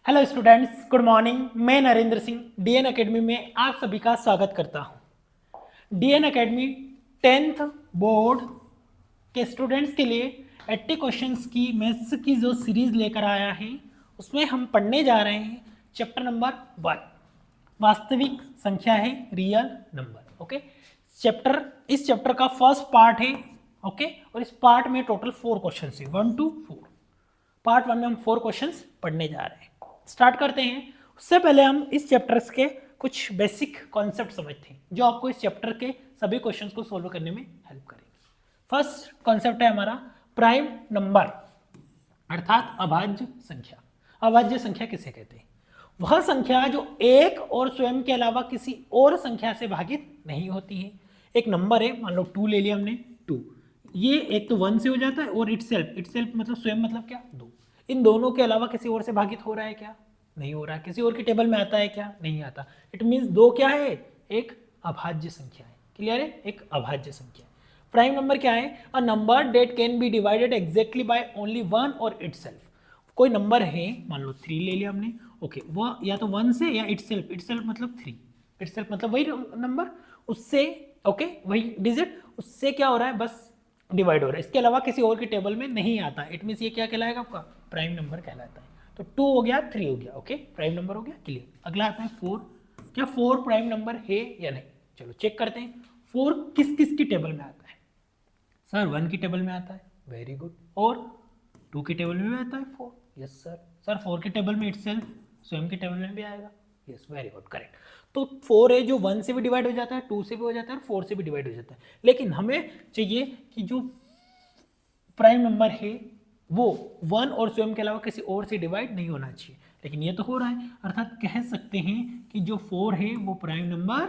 Hello students, good morning. मैं Narendra Singh DN academy में आप सभी का स्वागत करता हूं। डीएन एकेडमी 10th बोर्ड के स्टूडेंट्स के लिए 80 क्वेश्चंस की मैथ्स की जो सीरीज लेकर आया है, उसमें हम पढ़ने जा रहे हैं चैप्टर नंबर 1, वास्तविक संख्या है, रियल नंबर। ओके, इस चैप्टर का फर्स्ट पार्ट है। ओके, और इस पार्ट में टोटल 4 क्वेश्चन है, 1 to 4। पार्ट 1 में हम 4 क्वेश्चंस पढ़ने जा रहे हैं। स्टार्ट करते हैं। उससे पहले हम इस चैप्टर्स के कुछ बेसिक कॉन्सेप्ट समझते हैं जो आपको इस चैप्टर के सभी क्वेश्चंस को सोल्व करने में हेल्प करेंगे। फर्स्ट कॉन्सेप्ट है हमारा प्राइम नंबर, अर्थात अभाज्य संख्या। अभाज्य संख्या किसे कहते हैं? वह संख्या जो एक और स्वयं के अलावा किसी और संख्या से भागित नहीं होती है। एक नंबर है, मान लो 2 ले लिया हमने, 2, ये एक तो 1 से हो जाता है और इटसेल्फ मतलब स्वयं मतलब क्या, 2। इन दोनों के अलावा किसी और से भागित हो रहा है क्या? नहीं हो रहा है। किसी और की टेबल में आता है क्या? नहीं आता। इट मीन्स 2 क्या है? एक अभाज्य संख्या है। क्लियर है? एक अभाज्य संख्या है। प्राइम नंबर क्या है? A number that can be divided exactly by only one और इटसेल्फ। कोई नंबर है, मान लो 3 ले लिया हमने, ओके, वह या तो 1 से या इटसेल्फ मतलब 3, इटसेल्फ मतलब वही नंबर, उससे, ओके, वही डिजिट, उससे क्या हो रहा है, बस डिवाइड हो रहा है। इसके अलावा किसी और की टेबल में नहीं आता। इट मीन्स ये क्या कहलाएगा? आपका प्राइम नंबर कहलाता है। तो 2 हो गया, 3 हो गया, ओके, प्राइम नंबर हो गया। क्लियर। अगला आता है 4। क्या 4 प्राइम नंबर है या नहीं? चलो चेक करते हैं। 4 किस किस की टेबल में आता है? सर 1 की टेबल में आता है, वेरी गुड। और 2 की टेबल में भी आता है 4, यस सर। सर 4 की टेबल में इटसेल्फ, स्वयं की टेबल में भी आएगा, यस, वेरी गुड, करेक्ट। तो 4 है जो 1 से भी डिवाइड हो जाता है, 2 से भी हो जाता है और 4 से भी डिवाइड हो जाता है। लेकिन हमें चाहिए कि जो प्राइम नंबर है वो 1 और स्वयं के अलावा किसी और से डिवाइड नहीं होना चाहिए, लेकिन ये तो हो रहा है। अर्थात कह सकते हैं कि जो 4 है वो प्राइम नंबर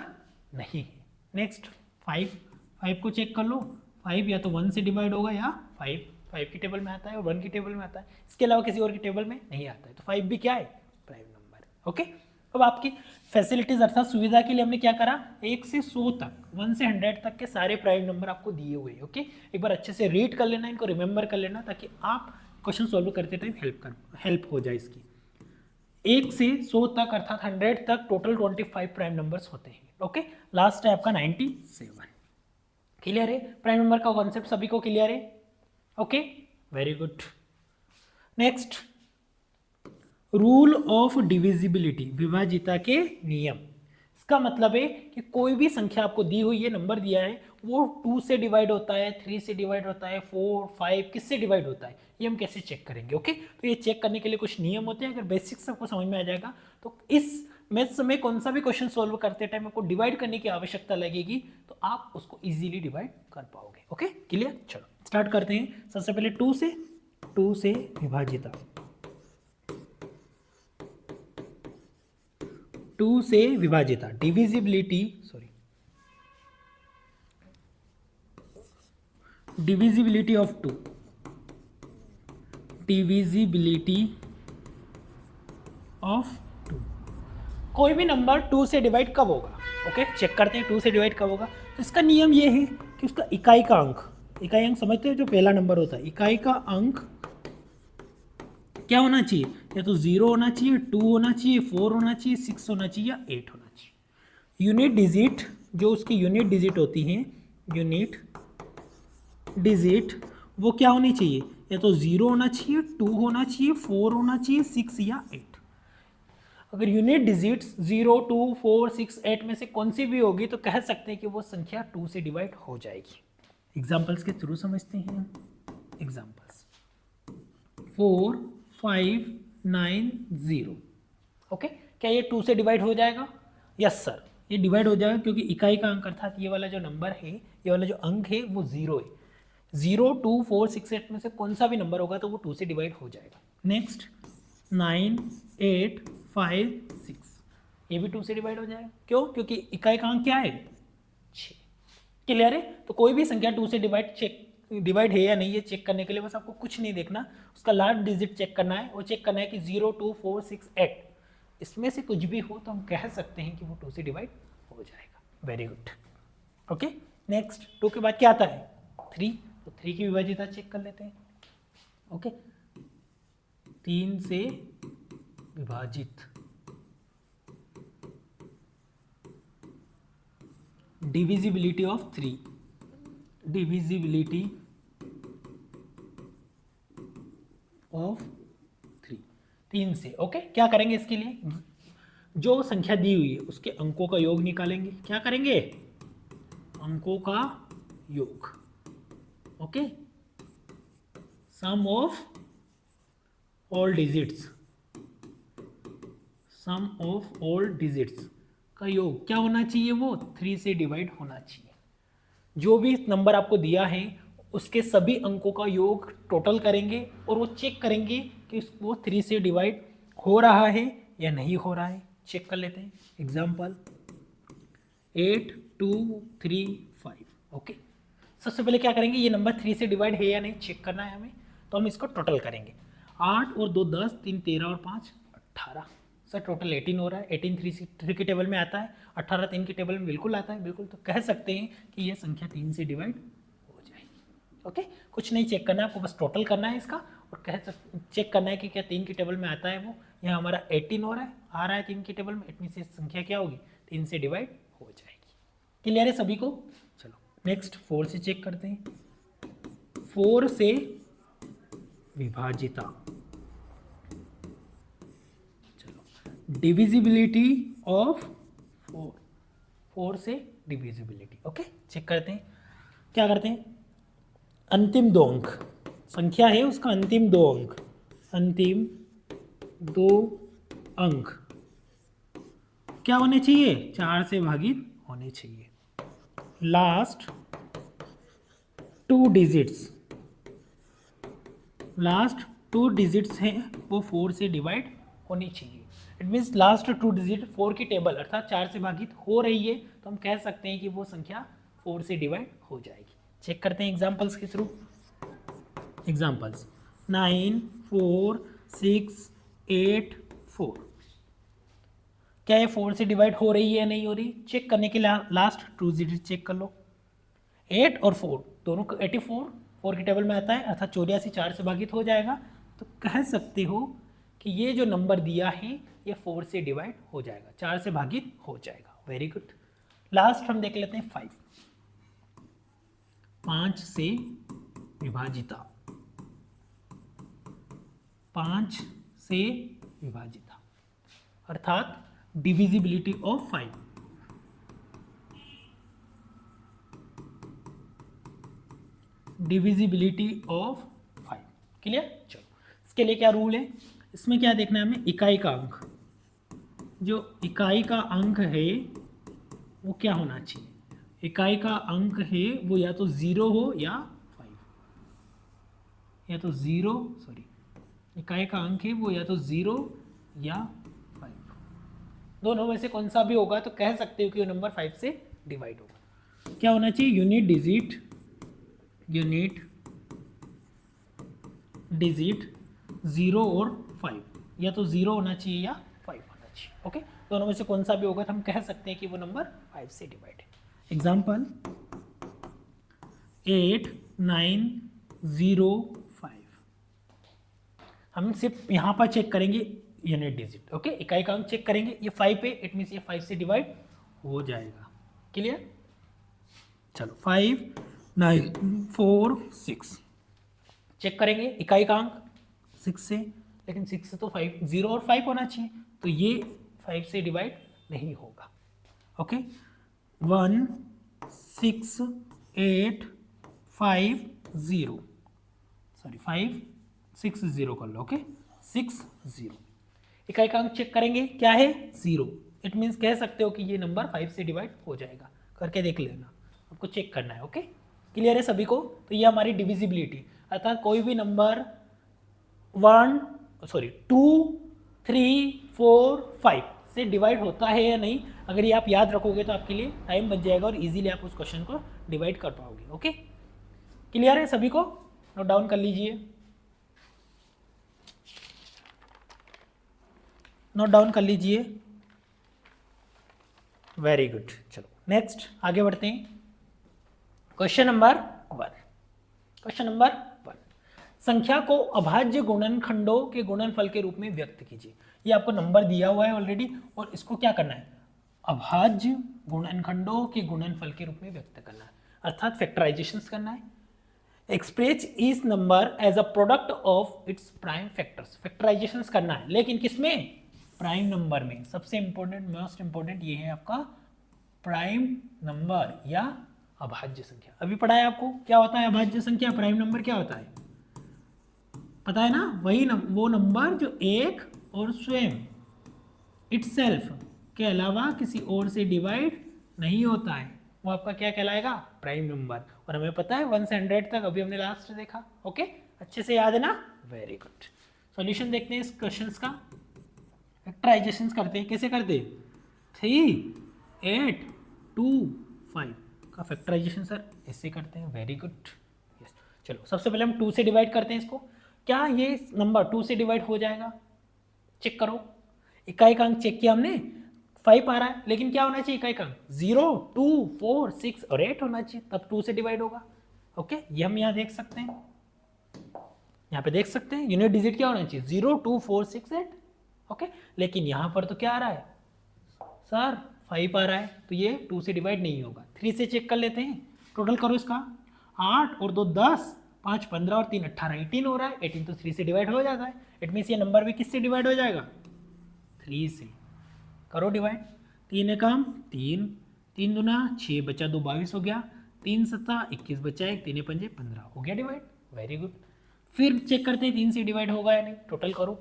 नहीं है। नेक्स्ट 5 को चेक कर लो। 5 या तो 1 से डिवाइड होगा या 5 की टेबल में आता है और 1 की टेबल में आता है। इसके अलावा किसी और की टेबल में नहीं आता है, तो 5 भी क्या है? प्राइम नंबर है। ओके, अब आपकी फैसिलिटीज अर्थात सुविधा के लिए हमने क्या करा, 1 से 100 तक, 1 से 100 तक के सारे प्राइम नंबर आपको दिए हुए हैं। ओके, एक बार अच्छे से रीड कर लेना, इनको रिमेंबर कर लेना, ताकि आप क्वेश्चन सॉल्व करते टाइम हेल्प हो जाए इसकी। 1 से 100 तक अर्थात 100 तक टोटल 25 प्राइम नंबर्स होते हैं। ओके, लास्ट है आपका 97। क्लियर है? प्राइम नंबर का कॉन्सेप्ट सभी को क्लियर है? Okay, very good. Next, rule of divisibility, विभाजिता के नियम। इसका मतलब है कि कोई भी संख्या आपको दी हुई है, नंबर दिया है, वो 2 से डिवाइड होता है, 3 से डिवाइड होता है, 4, 5 किससे डिवाइड होता है, ये हम कैसे चेक करेंगे। ओके, तो ये चेक करने के लिए कुछ नियम होते हैं। अगर बेसिक्स आपको समझ में आ जाएगा तो इस मैथ्स में कौन सा भी क्वेश्चन सॉल्व करते टाइम आपको डिवाइड करने की आवश्यकता लगेगी तो आप उसको इजीली डिवाइड कर पाओगे। Okay, clear? चलो स्टार्ट करते हैं। सबसे पहले 2 से विभाजिता, 2 से विभाजिता, डिविजिबिलिटी ऑफ 2, डिविजिबिलिटी ऑफ 2। कोई भी नंबर 2 से डिवाइड कब होगा? ओके, चेक करते हैं 2 से डिवाइड कब होगा। तो इसका नियम ये है कि उसका इकाई का अंक, इकाई अंक समझते हैं, जो पहला नंबर होता है, इकाई का अंक क्या होना चाहिए? या तो 0 होना चाहिए, 2 होना चाहिए, 4 होना चाहिए, 6 होना चाहिए या 8 होना चाहिए। यूनिट डिजिट, जो उसकी यूनिट डिजिट होती हैं, यूनिट डिजिट, वो क्या होनी चाहिए? या तो 0 होना चाहिए, 2 होना चाहिए, 4 होना चाहिए, 6 या 8। अगर यूनिट डिजिट्स 0, 2, 4, 6, 8 में से कौन सी भी होगी तो कह सकते हैं कि वो संख्या 2 से डिवाइड हो जाएगी। एग्जाम्पल्स के थ्रू समझते हैं। एग्जाम्पल्स 4, 5, 9, 0। ओके, क्या ये 2 से डिवाइड हो जाएगा? यस सर, ये डिवाइड हो जाएगा, क्योंकि इकाई का अंक अर्थात ये वाला जो नंबर है, ये वाला जो अंक है वो 0 है। 0, 2, 4, 6, 8 में से कौन सा भी नंबर होगा तो वो 2 से डिवाइड हो जाएगा। नेक्स्ट 9, 8, 5, 6, ये भी 2 से डिवाइड हो जाएगा। क्यों? क्योंकि इकाई का अंक क्या है? 6। क्लियर है? तो कोई भी संख्या 2 से डिवाइड है या नहीं, ये चेक करने के लिए बस आपको कुछ नहीं देखना, उसका लास्ट डिजिट चेक करना है। वो चेक करना है कि 0, 2, 4, 6, 8 इसमें से कुछ भी हो तो हम कह सकते हैं कि वो 2 से डिवाइड हो जाएगा। Very good. ओके, नेक्स्ट 2 के बाद क्या आता है? 3। तो 3 की विभाजिता चेक कर लेते हैं। ओके, 3 से विभाजित डिविजिबिलिटी ऑफ 3, डिविजिबिलिटी ऑफ 3 से। ओके, क्या करेंगे इसके लिए, जो संख्या दी हुई है उसके अंकों का योग निकालेंगे। क्या करेंगे, अंकों का योग। Okay, sum of all digits, sum of all digits का योग क्या होना चाहिए, वो 3 से डिवाइड होना चाहिए। जो भी नंबर आपको दिया है उसके सभी अंकों का योग टोटल करेंगे और वो चेक करेंगे कि वो 3 से डिवाइड हो रहा है या नहीं हो रहा है। चेक कर लेते हैं। एग्जाम्पल 8, 2, 3, 5। ओके, सबसे पहले क्या करेंगे, ये नंबर 3 से डिवाइड है या नहीं चेक करना है हमें, तो हम इसको टोटल करेंगे। 8 और 2 10, 3 13 और 5 18। सर टोटल 18 हो रहा है। 18 3 की टेबल में आता है, 18 3 की टेबल में बिल्कुल आता है, बिल्कुल। तो कह सकते हैं कि ये संख्या 3 से डिवाइड हो जाएगी। ओके, कुछ नहीं चेक करना है आपको, बस टोटल करना है इसका और चेक करना है कि क्या 3 की टेबल में आता है वो। यहाँ हमारा 18 हो रहा है, आ रहा है 3 की टेबल में, इतनी से संख्या क्या होगी, 3 से डिवाइड हो जाएगी। क्लियर है सभी को। चलो नेक्स्ट 4 से चेक करते हैं। 4 से विभाजिता, चलो डिविजिबिलिटी ऑफ 4, 4 से डिविजिबिलिटी। ओके, चेक करते हैं। क्या करते हैं, अंतिम 2 अंक संख्या है, उसका अंतिम 2 अंक, अंतिम 2 अंक क्या होने चाहिए, 4 से भागित होने चाहिए। लास्ट 2 डिजिट्स, लास्ट 2 डिजिट्स हैं वो 4 से डिवाइड होनी चाहिए। इट मीन्स लास्ट 2 डिजिट 4 की टेबल अर्थात 4 से भागित हो रही है, तो हम कह सकते हैं कि वो संख्या 4 से डिवाइड हो जाएगी। चेक करते हैं एग्जाम्पल्स के थ्रू। एग्जाम्पल्स 9, 4, 6, 8, 4। क्या ये 4 से डिवाइड हो रही है या नहीं हो रही, चेक करने के लिए लास्ट 2 डिजिट चेक कर लो। 8 और 4 दोनों 84 4 की टेबल में आता है, अर्थात 84 4 से भागित हो जाएगा। तो कह सकते हो कि ये जो नंबर दिया है ये 4 से डिवाइड हो जाएगा, 4 से भागित हो जाएगा। Very good. लास्ट हम देख लेते हैं 5, 5 से विभाजिता, 5 से विभाजिता अर्थात divisibility of 5। Divisibility of 5। Clear. चलो इसके लिए क्या रूल है, इसमें क्या देखना है हमें, इकाई का अंक, जो इकाई का अंक है वो क्या होना चाहिए, इकाई का अंक है वो या तो 0 हो या 5, या तो 0 सॉरी इकाई का अंक है वो या तो 0 या 5, दोनों में से कौन सा भी होगा तो कह सकते हो कि वो नंबर 5 से डिवाइड होगा। क्या होना चाहिए, यूनिट डिजिट, यूनिट डिजिट 0 और 5, या तो 0 होना चाहिए या 5 होना चाहिए। ओके, दोनों में से कौन सा भी होगा तो हम कह सकते हैं कि वो नंबर 5 से डिवाइड है। एग्जाम्पल 8, 9, 0, 5। हम सिर्फ यहाँ पर चेक करेंगे यूनिट डिजिट। ओके, इकाई का अंक चेक करेंगे, ये 5 है, इट मीन्स ये 5 से डिवाइड हो जाएगा। क्लियर। चलो 5, 9, 4, 6 चेक करेंगे इकाई का अंक 6 से, लेकिन 6 से तो 5 0 और 5 होना चाहिए, तो ये 5 से डिवाइड नहीं होगा। ओके, 1, 6, 8, 5, 0 सॉरी 5, 6, 0 कर लो। ओके, 6, 0 इकाई का अंक चेक करेंगे, क्या है 0, इट मीन्स कह सकते हो कि ये नंबर 5 से डिवाइड हो जाएगा। करके देख लेना, आपको चेक करना है। ओके, क्लियर है सभी को। तो ये हमारी डिविजिबिलिटी, अर्थात कोई भी नंबर 2, 3, 4, 5 से डिवाइड होता है या नहीं, अगर ये आप याद रखोगे तो आपके लिए टाइम बच जाएगा और इजीली आप उस क्वेश्चन को डिवाइड कर पाओगे। ओके, क्लियर है सभी को, नोट डाउन कर लीजिए, नोट डाउन कर लीजिए। Very good. चलो नेक्स्ट आगे बढ़ते हैं। क्वेश्चन नंबर 1, क्वेश्चन नंबर 1, संख्या को अभाज्य गुणनखंडों के गुणनफल के रूप में व्यक्त कीजिए। ये आपको नंबर दिया हुआ है ऑलरेडी, और इसको क्या करना है, अभाज्य गुणनखंडों के गुणनफल के रूप में व्यक्त करना है, अर्थात फैक्टराइजेशन करना है। एक्सप्रेस इस number as a product of its prime factors, factorization करना है, लेकिन किसमें, प्राइम नंबर में। सबसे इंपॉर्टेंट, मोस्ट इंपॉर्टेंट ये है आपका प्राइम नंबर या अभाज्य संख्या। अभी पढ़ा है आपको क्या होता है अभाज्य संख्या, प्राइम नंबर क्या होता है, पता है ना, वही वो नंबर जो एक और स्वयं इटसेल्फ के अलावा किसी और से डिवाइड नहीं होता है, वो आपका क्या कहलाएगा, प्राइम नंबर। और हमें पता है 1 से 100 तक, अभी हमने लास्ट देखा। ओके, अच्छे से याद है ना, वेरी गुड। सॉल्यूशन देखते हैं इस क्वेश्चन का। फैक्टराइजेशन करते हैं, कैसे करते हैं, 3, 8, 2, 5 का फैक्टराइजेशन सर ऐसे करते हैं, वेरी गुड। यस, चलो सबसे पहले हम 2 से डिवाइड करते हैं इसको। क्या ये नंबर 2 से डिवाइड हो जाएगा, चेक करो। इकाई अंक चेक किया हमने, 5 आ रहा है, लेकिन क्या होना चाहिए इकाई अंक, 0, 2, 4, 6 और 8 होना चाहिए, तब 2 से डिवाइड होगा। ओके, ये हम यहाँ देख सकते हैं, यहाँ पे देख सकते हैं यूनिट डिजिट क्या होना चाहिए, 0, 2, 4, 6, 8। ओके, लेकिन यहाँ पर तो क्या आ रहा है सर, 5 आ रहा है, तो ये 2 से डिवाइड नहीं होगा। 3 से चेक कर लेते हैं, टोटल करो इसका, 8 और 2 10, 5 15 और 3 18, 18 हो रहा है। 18 तो 3 से डिवाइड हो जाता है, इट मीन्स ये नंबर भी किससे डिवाइड हो जाएगा, 3 से। करो डिवाइड, 3 एकम 3, 3 दूना 6, बचा 2 22 हो गया, 3 सत्ता 21 बचा 1, 3 पंजे 15 हो गया डिवाइड, वेरी गुड। फिर चेक करते हैं 3 से डिवाइड होगा या नहीं, टोटल करो,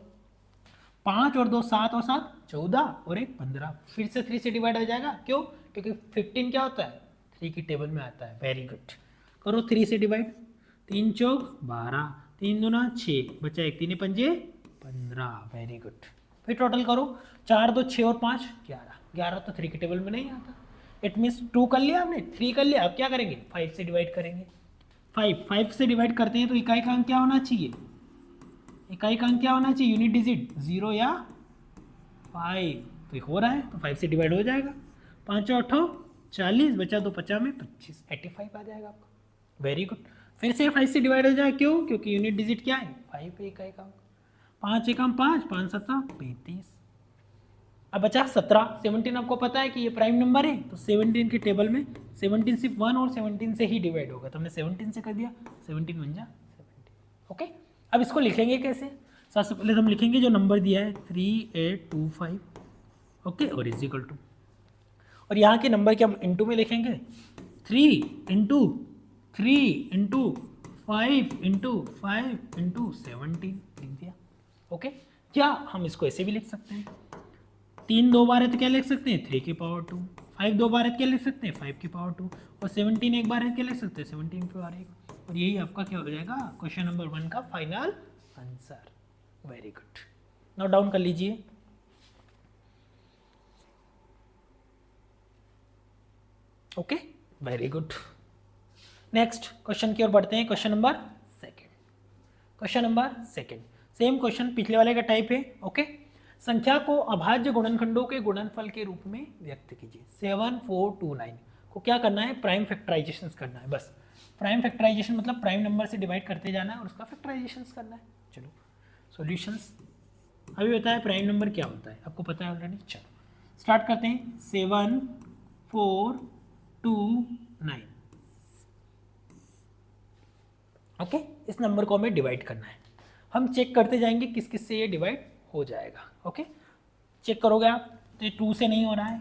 5 और 2 7 और 7 14 और 1 15, फिर से 3 से डिवाइड हो जाएगा, क्यों, क्योंकि 15 क्या होता है, 3 की टेबल में आता है, वेरी गुड। करो 3 से डिवाइड, 3 चौक 12, 3 दूना 6, बचा 1, 3 पंजे 15, वेरी गुड। फिर टोटल करो, 4 2 6 और 5 11, 11 तो 3 की टेबल में नहीं आता, इट मीन्स 2 कर लिया हमने, 3 कर लिया, अब क्या करेंगे, 5 से डिवाइड करेंगे। 5 से डिवाइड करते हैं तो इकाई का अंक क्या होना चाहिए, इकाई का अंक क्या होना चाहिए, यूनिट डिजिट 0 या 5, तो हो रहा है तो 5 से डिवाइड हो जाएगा। 5 8 40, बचा 2 50 में 25, 85 आ जाएगा आपका, वेरी गुड। फिर से 5 से डिवाइड हो जाए, क्यों, क्योंकि यूनिट डिजिट क्या है, 5 है इकाई का अंक। 5 एकम 5, 5 7 35, अब बचा 17। 17 आपको पता है कि ये प्राइम नंबर है, तो 17 की टेबल में 17 सिर्फ 1 और 17 से ही डिवाइड होगा, तो हमने 17 से कर दिया, 17 बन जा 17। ओके, अब इसको लिखेंगे कैसे, सबसे पहले हम लिखेंगे जो नंबर दिया है 3825, ओके, और इज इक्वल टू, और यहाँ के नंबर के हम इंटू में लिखेंगे, 3 इंटू 3 इंटू 5 इंटू 5 इंटू 17 लिख दिया। ओके, क्या हम इसको ऐसे भी लिख सकते हैं, 3 2 बार है तो क्या लिख सकते हैं, 3 की पावर 2, 5 2 बार है तो क्या लिख सकते हैं, 5 की पावर 2, और 17 एक बार है तो क्या लिख सकते हैं, 17 की पावर 1, और यही आपका क्या हो जाएगा, क्वेश्चन नंबर 1 का final answer, very good. Note down कर लीजिए। Okay, very good. Next question की ओर बढ़ते हैं, question number 2। Question number 2 same question पिछले वाले का टाइप है। ओके, संख्या को अभाज्य गुणनखंडों के गुणनफल के रूप में व्यक्त कीजिए। 7429 को क्या करना है, प्राइम फैक्टराइजेशन करना है, बस प्राइम फैक्टराइजेशन मतलब प्राइम नंबर से डिवाइड करते जाना है और उसका फैक्टराइजेशन करना है। चलो सॉल्यूशंस, अभी बताया प्राइम नंबर क्या होता है, आपको पता है ऑलरेडी। चलो स्टार्ट करते हैं, 7429। ओके, इस नंबर को हमें डिवाइड करना है, हम चेक करते जाएंगे किस किस से ये डिवाइड हो जाएगा। ओके, चेक करोगे आप तो ये 2 से नहीं हो रहा है,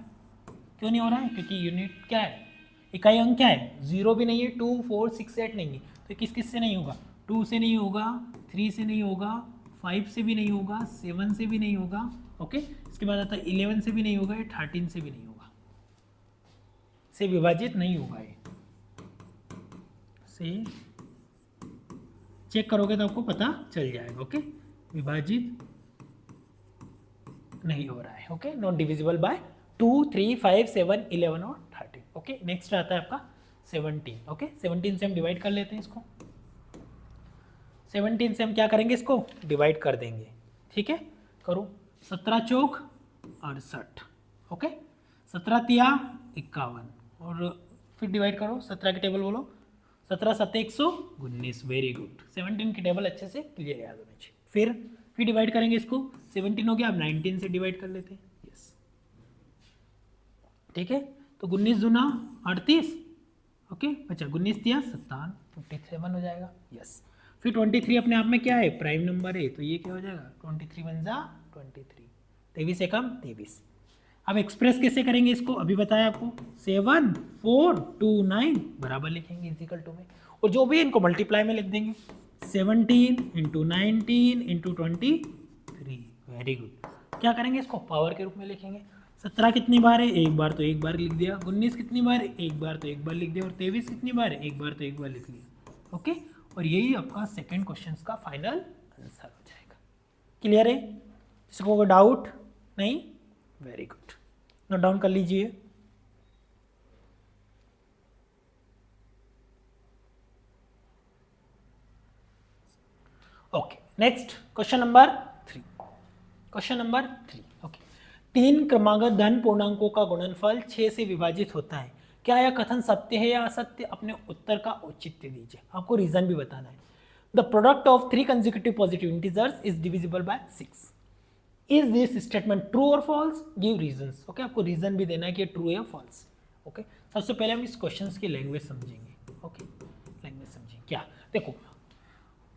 क्यों नहीं हो रहा है, क्योंकि यूनिट क्या है, इकाई अंक क्या है, 0 भी नहीं है, 2 4 6 8 नहीं है, तो किस किस से नहीं होगा, 2 से नहीं होगा, 3 से नहीं होगा, 5 से भी नहीं होगा, 7 से भी नहीं होगा। ओके, इसके बाद आता है 11 से भी नहीं होगा, 13 से भी नहीं होगा, से विभाजित नहीं होगा, ये से चेक करोगे तो आपको पता चल जाएगा। ओके, विभाजित नहीं हो रहा है। ओके, नॉट डिविजिबल बाय 2 3 5 7 11 और 13। ओके, नेक्स्ट आता है आपका 17। ओके, 17 से हम डिवाइड कर लेते हैं इसको, 17 से हम क्या करेंगे, इसको डिवाइड कर देंगे। ठीक है, करो, 17 चौक 68, ओके, 17 तिया 51, और फिर डिवाइड करो, 17 की टेबल बोलो, 17 7 119, वेरी गुड। 17 की टेबल अच्छे से क्लियर याद होनी चाहिए। फिर डिवाइड करेंगे इसको, 17 हो गया, अब 19 से डिवाइड कर लेते हैं। यस, ठीक है। तो 19 दूना 38, ओके, अच्छा 19 दिया 57, 57 हो जाएगा। यस, फिर 23 अपने आप में क्या है, प्राइम नंबर है, तो ये क्या हो जाएगा, 23 बन जा 23, 23 एकम 23। अब एक्सप्रेस कैसे करेंगे इसको, अभी बताया आपको, 7 4 2 9 बराबर लिखेंगे इजिकल टू में, और जो भी इनको मल्टीप्लाई में लिख देंगे, 17 इंटू 19 इंटू 23, वेरी गुड। क्या करेंगे, इसको पावर के रूप में लिखेंगे। 17 कितनी बार है, एक बार, तो एक बार लिख दिया। 19 कितनी बार है, एक बार, तो एक बार लिख दिया। और 23 कितनी बार है, एक बार, तो एक बार लिख लिया। ओके, और यही आपका सेकेंड क्वेश्चन का फाइनल आंसर हो जाएगा। क्लियर है, किसी को डाउट नहीं, वेरी गुड, नोट डाउन कर लीजिए। Okay, next question number 3। Question number 3, okay. 3 क्रमागत धन पूर्णांकों का गुणनफल 6 से विभाजित होता है, क्या यह कथन सत्य है या असत्य, अपने उत्तर का औचित्य दीजिए। आपको रीजन भी बताना है। The product of 3 consecutive positive integers is divisible by 6। Is this statement true और फॉल्स, गिव रीजंस। ओके, आपको रीजन भी देना है कि ट्रू या फॉल्स। ओके, सबसे पहले हम इस क्वेश्चन की लैंग्वेज समझेंगे। ओके, लैंग्वेज समझेंगे। क्या, देखो,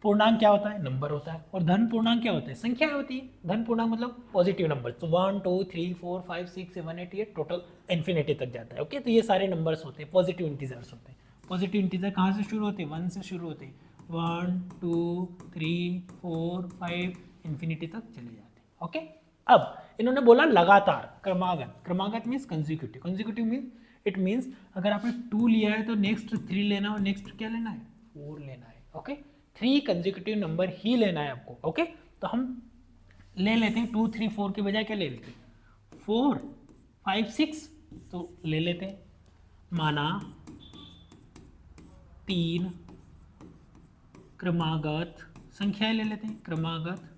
पूर्णांक क्या होता है, नंबर होता है, और धन पूर्णांक क्या होता है, संख्या होती है। धन पूर्णांक मतलब पॉजिटिव नंबर, तो 1 2 3 4 5 6 7 8 ये टोटल इन्फिनिटी तक जाता है। ओके, तो ये सारे नंबर्स होते हैं, पॉजिटिव इंटीजर्स होते हैं। पॉजिटिव इंटीजर कहाँ से शुरू होते हैं, 1 से शुरू होते हैं, 1 2 3 4 5 इन्फिनिटी तक चले जाते हैं। ओके, अब इन्होंने बोला लगातार क्रमागत। क्रमागत means consecutive. Consecutive means it means अगर आपने 2 लिया है तो नेक्स्ट 3 लेना और नेक्स्ट क्या लेना है, 4 लेना है। ओके, 3 कंसेक्यूटिव नंबर ही लेना है आपको। ओके, तो हम ले लेते हैं 2 3 4 के बजाय क्या ले लेते हैं, 4 5 6, तो ले लेते हैं, माना 3 क्रमागत संख्याएं ले लेते हैं। क्रमागत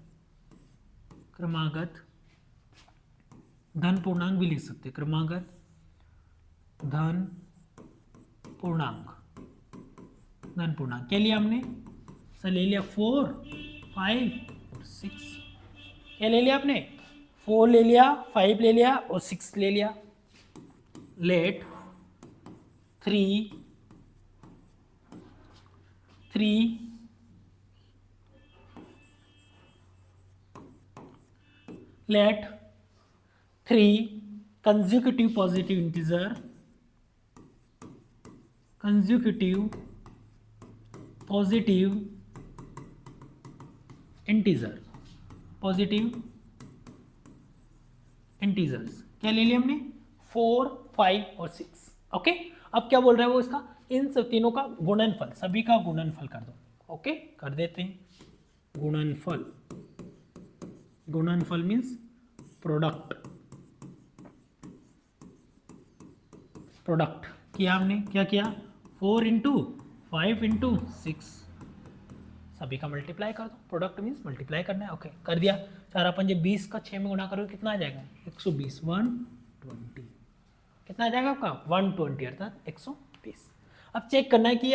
धन पूर्णांक भी लिख सकते हैं, क्रमागत धन पूर्णांक। क्या लिया हमने सर, ले लिया 4 5 और 6। क्या ले लिया आपने, 4 ले लिया, 5 ले लिया और 6 ले लिया। Let 3 consecutive positive integer, consecutive positive integers क्या ले लिया हमने, 4 5 और 6। ओके, अब क्या बोल रहा है वो, इसका इन सब तीनों का गुणनफल, सभी का गुणनफल कर दो। ओके, कर देते हैं गुणनफल मीन्स प्रोडक्ट किया हमने। क्या किया, 4 इंटू 5 इंटू 6, सभी का मल्टीप्लाई कर दो। प्रोडक्ट मीन्स मल्टीप्लाई करना है। ओके, कर दिया। 4 अपन जब 20 का 6 में गुणा करोगे कितना आ जाएगा, 120, 120। कितना आ जाएगा आपका, 120 अर्थात 120। अब चेक करना है कि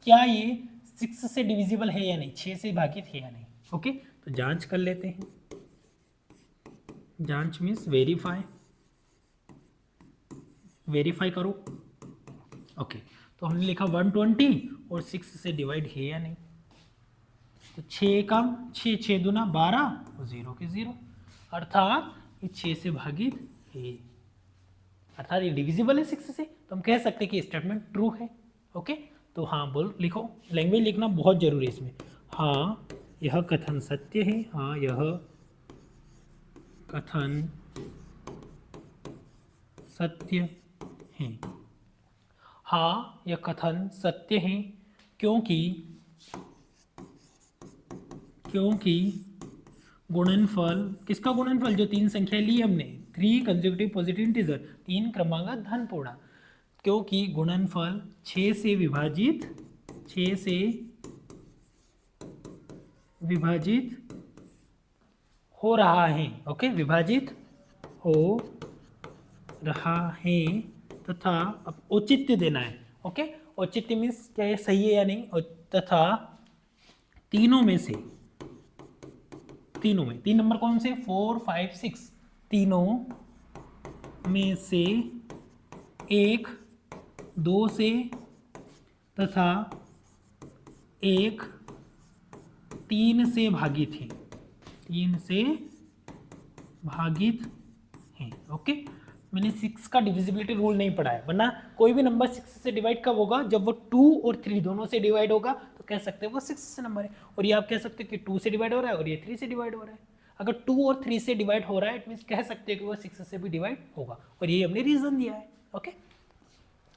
क्या ये 6 से डिविजिबल है या नहीं, 6 से भागित है या नहीं। ओके, तो जांच कर लेते हैं। जांच मीन्स वेरीफाई करो। ओके, तो हमने लिखा 120 और 6 से डिवाइड है या नहीं, तो 6 कम 6 6 दूना 12 और 0 के 0, अर्थात ये 6 से भागित है, अर्थात ये डिविजिबल है 6 से। तो हम कह सकते हैं कि स्टेटमेंट ट्रू है। ओके, तो हाँ बोल लिखो, लैंग्वेज लिखना बहुत जरूरी है इसमें। हाँ यह कथन सत्य है, हाँ यह कथन सत्य है, हाँ यह कथन सत्य है, क्योंकि गुणनफल, किसका गुणनफल, जो 3 संख्या ली हमने, 3 कंसेक्यूटिव पॉजिटिव इंटीजर, 3 क्रमागत धन पूर्णांक, क्योंकि गुणनफल 6 से विभाजित हो रहा है। ओके, विभाजित हो रहा है तथा अब औचित्य देना है। ओके, औचित्य मीन्स क्या ये सही है या नहीं, और तथा तीनों में से, तीन नंबर कौन से, 4, 5, 6, तीनों में से एक 2 से तथा एक 3 से भागित है, 3 से भागित है। ओके, मैंने 6 का डिविजिबिलिटी रूल नहीं पढ़ा है, वरना कोई भी नंबर 6 से डिवाइड कब होगा, जब वो 2 और 3 दोनों से डिवाइड होगा तो कह सकते हैं वो 6 से नंबर है। और ये आप कह सकते हो कि 2 से डिवाइड हो रहा है और ये 3 से डिवाइड हो रहा है। अगर 2 और 3 से डिवाइड हो रहा है इट मीन्स कह सकते हैं कि वो 6 से भी डिवाइड होगा, और ये हमने रीजन दिया है। ओके,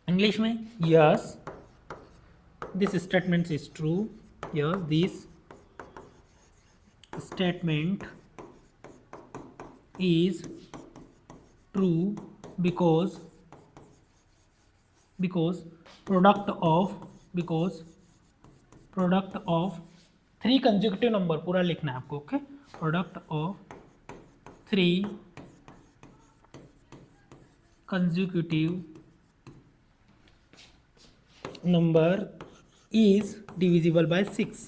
इंग्लिश में yes this statement is true, yes this statement is true because product of 3 consecutive number, पूरा लिखना है आपको। Okay, product of 3 consecutive number is divisible by 6,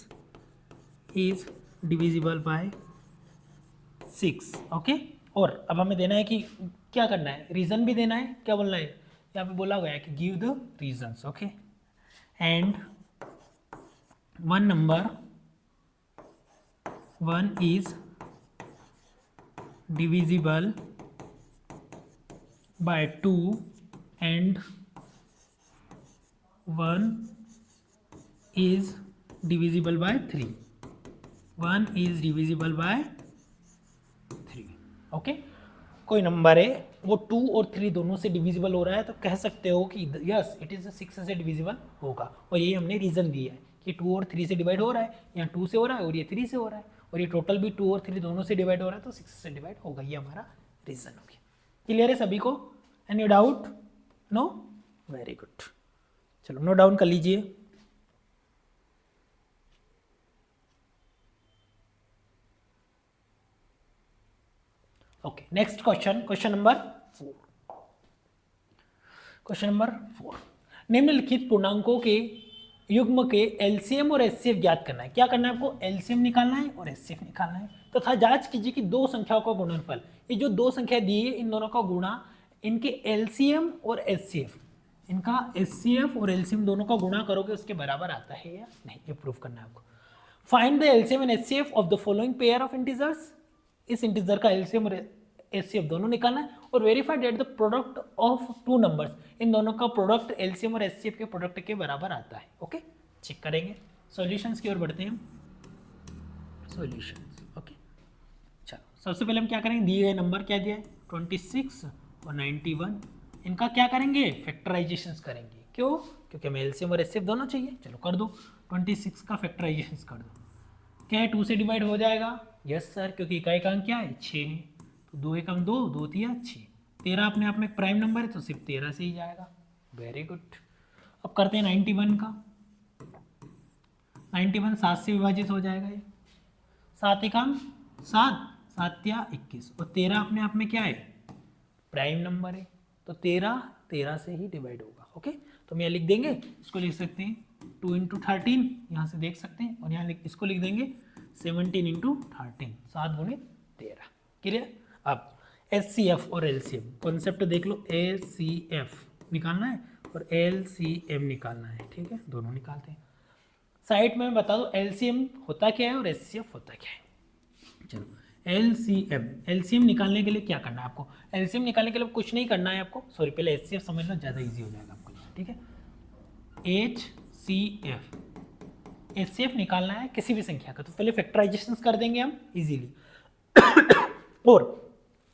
is divisible by 6। Okay, और अब हमें देना है कि क्या करना है, रीजन भी देना है। क्या बोलना है, यहाँ पे बोला गया है कि give the reasons. Okay, and one number 1 is divisible by 2 and 1 is divisible by 3, 1 is divisible by 3। Okay, कोई नंबर है वो 2 और 3 दोनों से डिविजिबल हो रहा है तो कह सकते हो कि यस इट इज 6 से डिविजिबल होगा, और ये हमने रीजन दिया है कि 2 और 3 से डिवाइड हो रहा है, यहाँ 2 से हो रहा है और ये 3 से हो रहा है, और ये टोटल भी 2 और 3 दोनों से डिवाइड हो रहा है तो 6 से डिवाइड होगा, ये हमारा रीजन हो गया। क्लियर है सभी को? Any doubt? No? Very good, चलो नोट डाउन कर लीजिए। Okay, next question, question number 4। Question number 4, निम्नलिखित पूर्णांकों के युग्म के एलसीएम और एचसीएफ ज्ञात करना है। क्या करना है आपको? एलसीएम निकालना है और एचसीएफ निकालना है तथा जांच कीजिए कि दो संख्याओं का गुणनफल, ये जो दो संख्या दी है इन दोनों का गुणा, इनके एलसीएम और एचसीएफ, इनका एचसीएफ और एलसीएम दोनों का गुणा करोगे उसके बराबर आता है या नहीं, ये प्रूव करना है आपको। Find the LCM and HCF of the following pair of integers, इस इंटीजर का एलसीएम और एचसीएफ दोनों निकालना है, और verify that the product of two numbers, इन दोनों का प्रोडक्ट एलसीएम और एचसीएफ के प्रोडक्ट के बराबर आता है। ओके, चेक करेंगे, सॉल्यूशंस की ओर बढ़ते हैं। सॉल्यूशंस, ओके, चलो सबसे पहले हम क्या करेंगे, दिए गए नंबर क्या दिया है 26 और 91, इनका क्या करेंगे, फैक्टराइजेशंस करेंगे। क्यों? क्योंकि हमें एलसीएम और एचसीएफ दोनों चाहिए। चलो कर दो, 26 का फैक्टराइजेशंस कर दो, क्या है 2 से डिवाइड हो जाएगा, यस सर, क्योंकि इकाई का अंक क्या है 6 है, तो 2 एकम 2, 2 तिया 6, 13 अपने आप में एक प्राइम नंबर है तो सिर्फ 13 से ही जाएगा। वेरी गुड, अब करते हैं 91 का। 91 7 से विभाजित हो जाएगा, ये 7 एकम 7, 7 तिया 21, और 13 अपने आप में क्या है प्राइम नंबर है, तो 13 से ही डिवाइड होगा। ओके, तो हम यहाँ लिख देंगे, इसको लिख सकते हैं 2 × 13, यहाँ से देख सकते हैं, और यहाँ इसको लिख देंगे 17 × 13, 7 × 13। क्लियर? अब एचसीएफ और एलसीएम कॉन्सेप्ट देख लो, एचसीएफ निकालना है और एलसीएम निकालना है, ठीक है, दोनों निकालते हैं। साइड में मैं बता दूं एलसीएम होता क्या है और एचसीएफ होता क्या है। चलो एलसीएम निकालने के लिए क्या करना है आपको, एलसीएम निकालने के लिए कुछ नहीं करना है आपको, सॉरी पहले एचसीएफ समझ लो, ज़्यादा ईजी हो जाएगा आपको, ठीक है। एचसीएफ निकालना है किसी भी संख्या का, तो पहले फैक्टराइजेशन कर देंगे हम इजीली और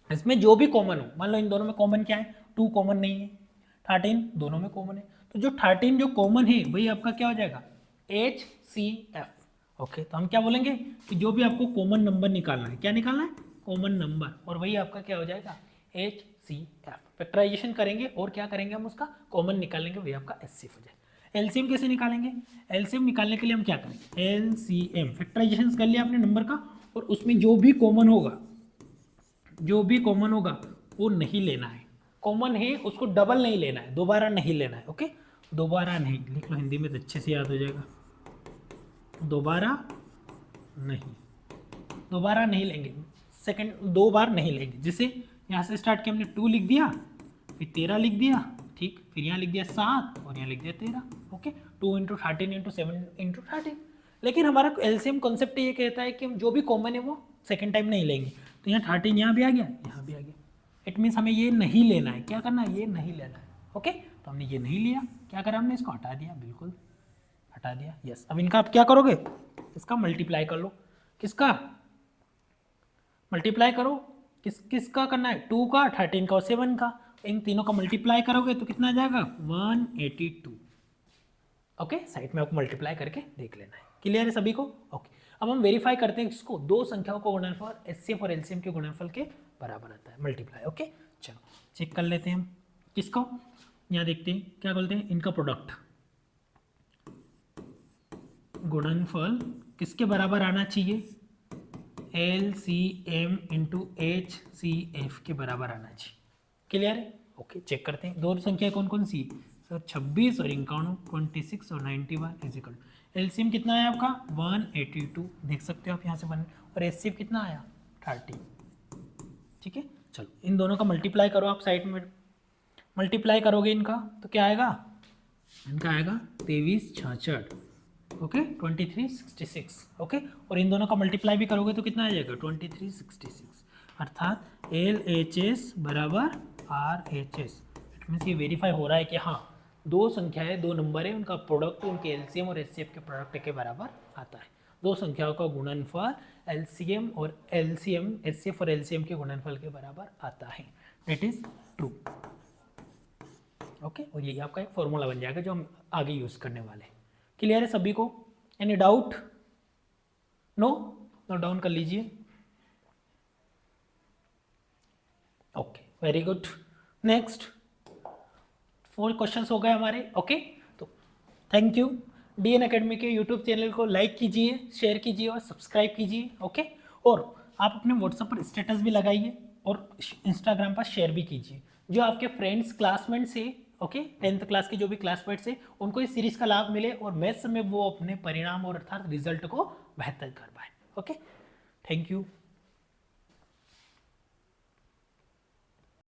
इसमें जो भी कॉमन हो, मान लो इन दोनों में कॉमन क्या है, 2 कॉमन नहीं है, 13 दोनों में कॉमन है, तो जो 13 जो कॉमन है वही आपका क्या हो जाएगा HCF। ओके, तो हम क्या बोलेंगे कि जो भी आपको कॉमन नंबर निकालना है, क्या निकालना है कॉमन नंबर, और वही आपका क्या हो जाएगा HCF। फैक्टराइजेशन करेंगे और क्या करेंगे हम उसका कॉमन निकालेंगे, वही आपका HCF हो जाएगा। एलसीएम कैसे निकालेंगे, एलसीएम निकालने के लिए हम क्या करेंगे, एलसीएम फैक्टराइजेशन कर लिया आपने नंबर का, और उसमें जो भी कॉमन होगा वो नहीं लेना है, कॉमन है उसको डबल नहीं लेना है, दोबारा नहीं लेना है। ओके, दोबारा नहीं, लिख लो हिंदी में तो अच्छे से याद हो जाएगा। दोबारा नहीं लेंगे, सेकंड 2 बार नहीं लेंगे। जैसे यहाँ से स्टार्ट किया हमने 2 लिख दिया, फिर 13 लिख दिया, ठीक, फिर यहाँ लिख दिया 7 और यहाँ लिख दिया 13। ओके, 2 × 13 × 7 × 13। लेकिन हमारा एलसीएम कॉन्सेप्ट ये कहता है कि हम जो भी कॉमन है वो सेकंड टाइम नहीं लेंगे। तो यहाँ 13 यहाँ भी आ गया, यहाँ भी आ गया। इट मीन्स हमें ये नहीं लेना है। क्या करना है? ये नहीं लेना है। ओके, तो हमने ये नहीं लिया, क्या करा हमने? इसको हटा दिया, बिल्कुल हटा दिया। यस, अब इनका आप क्या करोगे? इसका मल्टीप्लाई कर लो। किसका मल्टीप्लाई करो? किसका करना है? 2 का, 13 का और 7 का। इन तीनों का मल्टीप्लाई करोगे तो कितना आ जाएगा? 182। ओके, साइड में आपको मल्टीप्लाई करके देख लेना है। क्लियर है सभी को? ओके, अब हम वेरीफाई करते हैं इसको। 2 संख्याओं का गुणनफल एचसीएफ और एलसीएम के गुणनफल के बराबर आता है, मल्टीप्लाई। ओके, चलो चेक कर लेते हैं हम किसको। यहाँ देखते हैं क्या बोलते हैं, इनका प्रोडक्ट गुणनफल किसके बराबर आना चाहिए? LCM × HCF के बराबर आना चाहिए। क्लियर है? ओके, चेक करते हैं। 2 संख्या कौन कौन सी? सर 26 और 51, 26 और 91 इजिकल। एलसीएम कितना आया आपका? 182, देख सकते हो आप यहाँ से 1। और एचसीएफ कितना आया? 30। ठीक है, चलो इन दोनों का मल्टीप्लाई करो आप। साइड में मल्टीप्लाई करोगे इनका तो क्या आएगा? इनका आएगा 2366। ओके, 2366। ओके, और इन दोनों का मल्टीप्लाई भी करोगे तो कितना आ जाएगा? 2366। अर्थात LHS बराबर RHS। इट मीन्स ये वेरीफाई हो रहा है कि हाँ 2 संख्याएं, 2 नंबर है, उनका प्रोडक्ट उनके एलसीएम और एचसीएफ के प्रोडक्ट के बराबर आता है। 2 संख्याओं का गुणनफल एलसीएम और एलसीएम, एचसीएफ और एलसीएम के गुणनफल के बराबर आता है। It is true. ओके, और यही आपका एक फॉर्मूला बन जाएगा जो हम आगे यूज़ करने वाले हैं। क्लियर है सभी को? Any doubt? No? Note down कर लीजिए। Okay, very good. Next 4 questions हो गए हमारे। ओके, तो थैंक यू। डीएन एकेडमी के यूट्यूब चैनल को लाइक कीजिए, शेयर कीजिए और सब्सक्राइब कीजिए। ओके, और आप अपने व्हाट्सएप पर स्टेटस भी लगाइए और इंस्टाग्राम पर शेयर भी कीजिए। जो आपके फ्रेंड्स, क्लासमेट्स से, ओके, 10th क्लास के जो भी क्लासमेट्स है, उनको इस सीरीज का लाभ मिले और मैथ्स में वो अपने परिणाम और अर्थात रिजल्ट को बेहतर कर पाए। Okay, thank you.